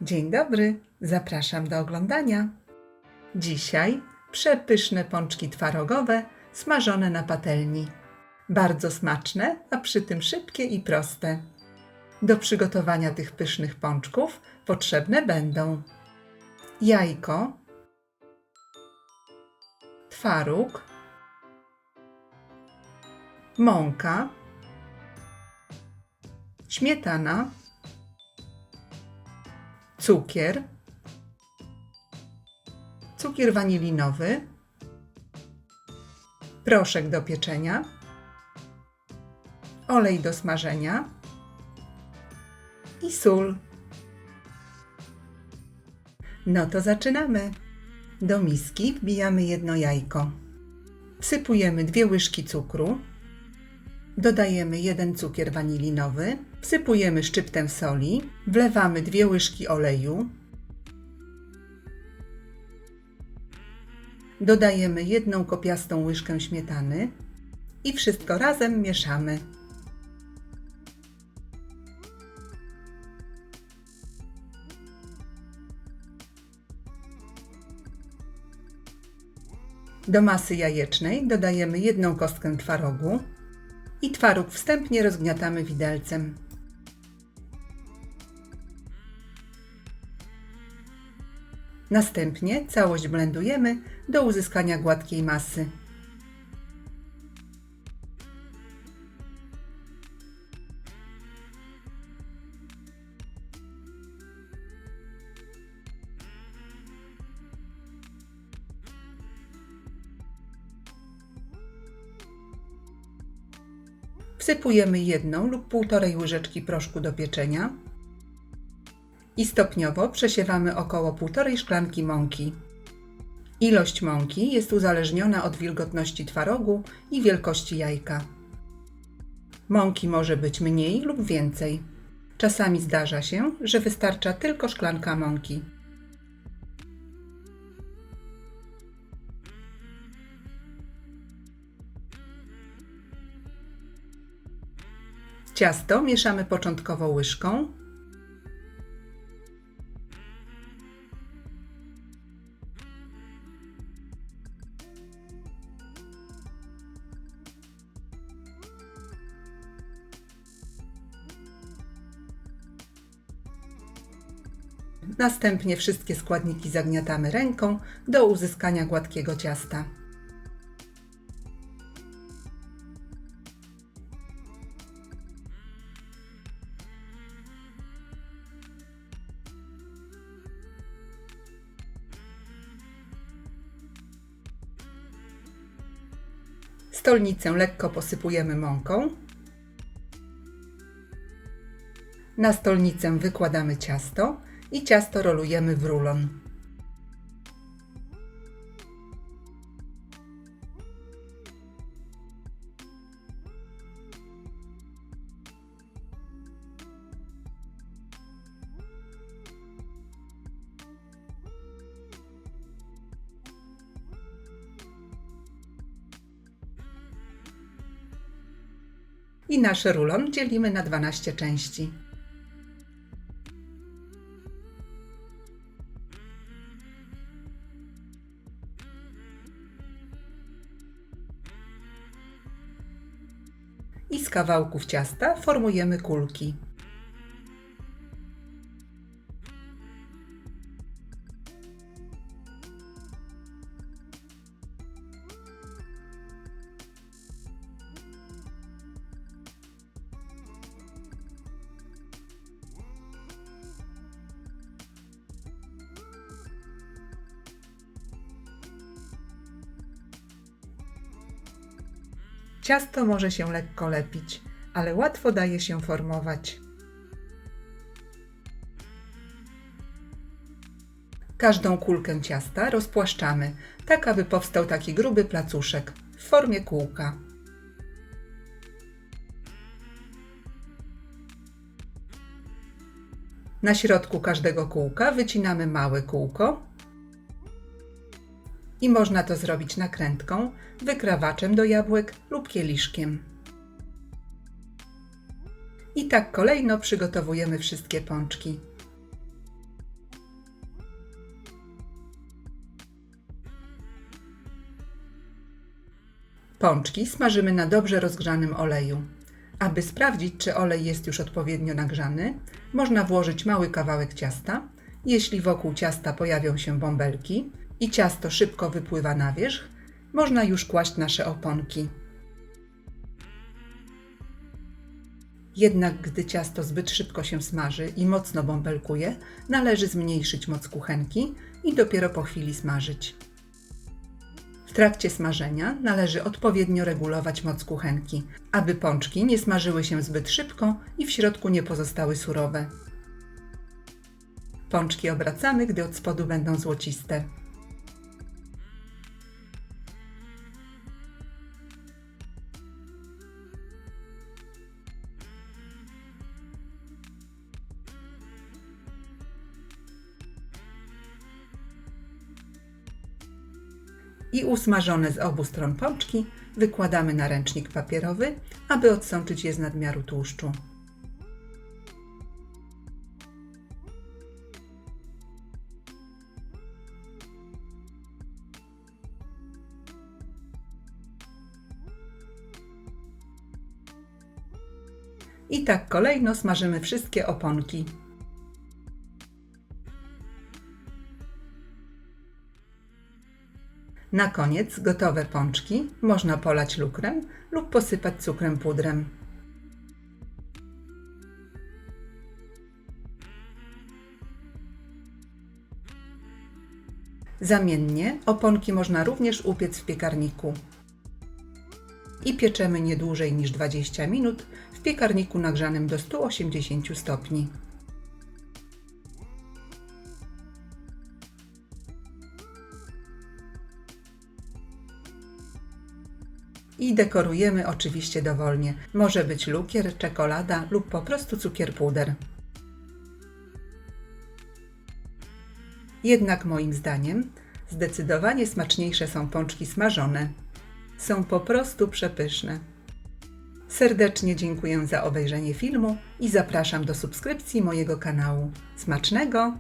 Dzień dobry, zapraszam do oglądania. Dzisiaj przepyszne pączki twarogowe smażone na patelni. Bardzo smaczne, a przy tym szybkie i proste. Do przygotowania tych pysznych pączków potrzebne będą jajko, twaróg, mąka, śmietana, cukier, cukier wanilinowy, proszek do pieczenia, olej do smażenia i sól. No to zaczynamy. Do miski wbijamy jedno jajko. Wsypujemy 2 łyżki cukru. Dodajemy 1 cukier wanilinowy. Wsypujemy szczyptę soli. Wlewamy 2 łyżki oleju. Dodajemy 1 kopiastą łyżkę śmietany i wszystko razem mieszamy. Do masy jajecznej dodajemy 1 kostkę twarogu i twaróg wstępnie rozgniatamy widelcem. Następnie całość blendujemy do uzyskania gładkiej masy. Wsypujemy 1 lub 1,5 łyżeczki proszku do pieczenia i stopniowo przesiewamy około 1,5 szklanki mąki. Ilość mąki jest uzależniona od wilgotności twarogu i wielkości jajka. Mąki może być mniej lub więcej. Czasami zdarza się, że wystarcza tylko szklanka mąki. Ciasto mieszamy początkowo łyżką. Następnie wszystkie składniki zagniatamy ręką do uzyskania gładkiego ciasta. Stolnicę lekko posypujemy mąką. Na stolnicę wykładamy ciasto i ciasto rolujemy w rulon. I nasz rulon dzielimy na 12 części. I z kawałków ciasta formujemy kulki. Ciasto może się lekko lepić, ale łatwo daje się formować. Każdą kulkę ciasta rozpłaszczamy, tak aby powstał taki gruby placuszek w formie kółka. Na środku każdego kółka wycinamy małe kółko i można to zrobić nakrętką, wykrawaczem do jabłek lub kieliszkiem. I tak kolejno przygotowujemy wszystkie pączki. Pączki smażymy na dobrze rozgrzanym oleju. Aby sprawdzić, czy olej jest już odpowiednio nagrzany, można włożyć mały kawałek ciasta. Jeśli wokół ciasta pojawią się bąbelki i ciasto szybko wypływa na wierzch, można już kłaść nasze oponki. Jednak gdy ciasto zbyt szybko się smaży i mocno bąbelkuje, należy zmniejszyć moc kuchenki i dopiero po chwili smażyć. W trakcie smażenia należy odpowiednio regulować moc kuchenki, aby pączki nie smażyły się zbyt szybko i w środku nie pozostały surowe. Pączki obracamy, gdy od spodu będą złociste. I usmażone z obu stron pączki wykładamy na ręcznik papierowy, aby odsączyć je z nadmiaru tłuszczu. I tak kolejno smażymy wszystkie oponki. Na koniec gotowe pączki można polać lukrem lub posypać cukrem pudrem. Zamiennie oponki można również upiec w piekarniku. I pieczemy nie dłużej niż 20 minut w piekarniku nagrzanym do 180 stopni. I dekorujemy oczywiście dowolnie. Może być lukier, czekolada lub po prostu cukier puder. Jednak moim zdaniem zdecydowanie smaczniejsze są pączki smażone. Są po prostu przepyszne. Serdecznie dziękuję za obejrzenie filmu i zapraszam do subskrypcji mojego kanału. Smacznego!